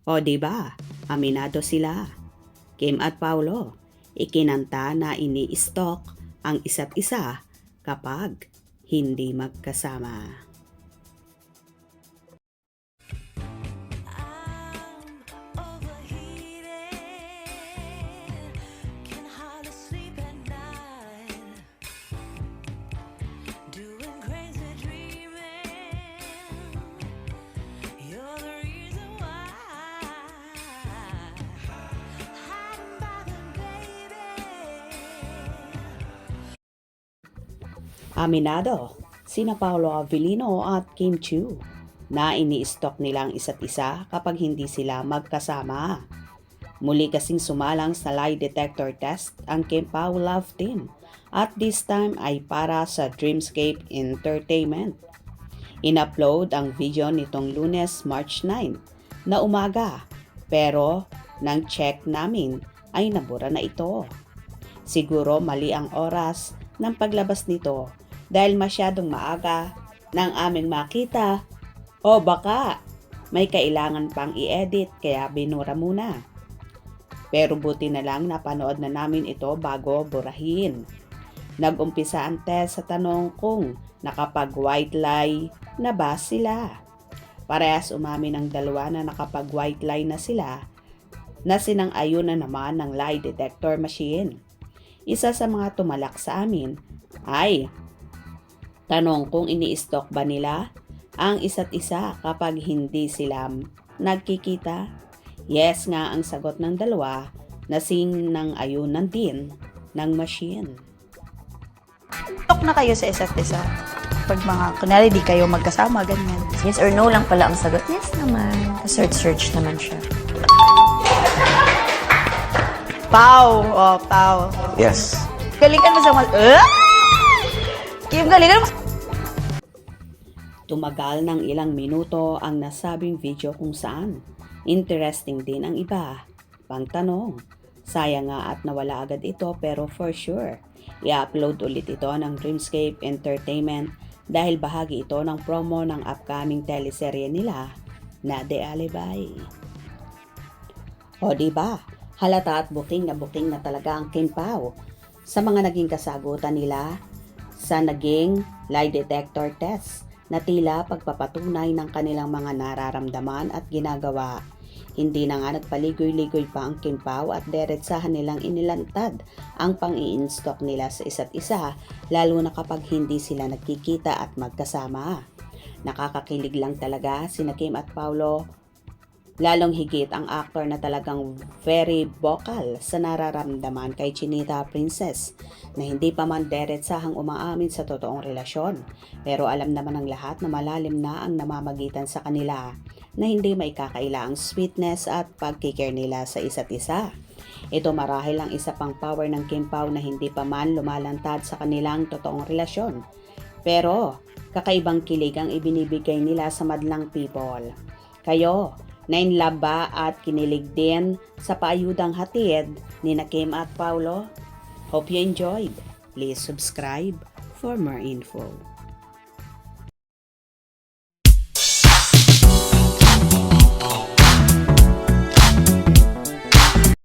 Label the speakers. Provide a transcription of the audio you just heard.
Speaker 1: O diba, aminado sila. Kim at Paulo, ikinanta na ini-stalk ang isa't isa kapag hindi magkasama. Aminado, sina Paolo Avellino at Kim Chiu na ini-stalk nilang isa't isa kapag hindi sila magkasama. Muli kasing sumalang sa lie detector test ang Kim Pao Love Team at this time ay para sa Dreamscape Entertainment. In-upload ang video nitong Lunes, March 9 na umaga pero nang check namin ay nabura na ito. Siguro mali ang oras ng paglabas nito dahil masyadong maaga nang aming makita o baka may kailangan pang i-edit kaya binura muna. Pero buti na lang napanood na namin ito bago burahin. Nag-umpisa ang test sa tanong kung nakapag white lie na ba sila. Parehas umamin ang dalawa na nakapag white lie na sila na sinang-ayon na naman ng lie detector machine. Isa sa mga tumalak sa amin ay tanong kung ini-stalk ba nila ang isa't isa kapag hindi sila nagkikita. Yes nga ang sagot ng dalawa na sinang-ayunan din ng machine.
Speaker 2: Talk na kayo sa isa't isa. Pag mga, kunwari di kayo magkasama, ganyan.
Speaker 3: Yes or no lang pala ang sagot. Yes naman. Search naman siya.
Speaker 2: Pau! Oh, Pau.
Speaker 4: Yes.
Speaker 2: Galingan mo sa Kim, galingan mo.
Speaker 1: Tumagal ng ilang minuto ang nasabing video kung saan. Interesting din ang iba. Pangtanong, sayang nga at nawala agad ito pero for sure, i-upload ulit ito ng Dreamscape Entertainment dahil bahagi ito ng promo ng upcoming teleserye nila na The Alibi. O diba, halata at booking na talaga ang Kim Pao sa mga naging kasagutan nila sa naging lie detector test na tila pagpapatunay ng kanilang mga nararamdaman at ginagawa. Hindi na nga nagpaligoy-ligoy pa ang Kim Pao at diretsahan nilang inilantad ang pang-i-stalk nila sa isa't isa lalo na kapag hindi sila nagkikita at magkasama. Nakakakilig lang talaga sina Kim at Paulo. Lalong higit ang actor na talagang very vocal sa nararamdaman kay Chinita Princess na hindi pa man diretsahang umaamin sa totoong relasyon. Pero alam naman ng lahat na malalim na ang namamagitan sa kanila na hindi maikakaila ang sweetness at pagkikare nila sa isa't isa. Ito marahil ang isa pang power ng Kim Pao na hindi pa man lumalantad sa kanilang totoong relasyon. Pero kakaibang kilig ang ibinibigay nila sa madlang people. Kayo, na-inlove ba at kinilig din sa paayudang hatid ni Kim at Paulo? Hope you enjoyed. Please subscribe for more info.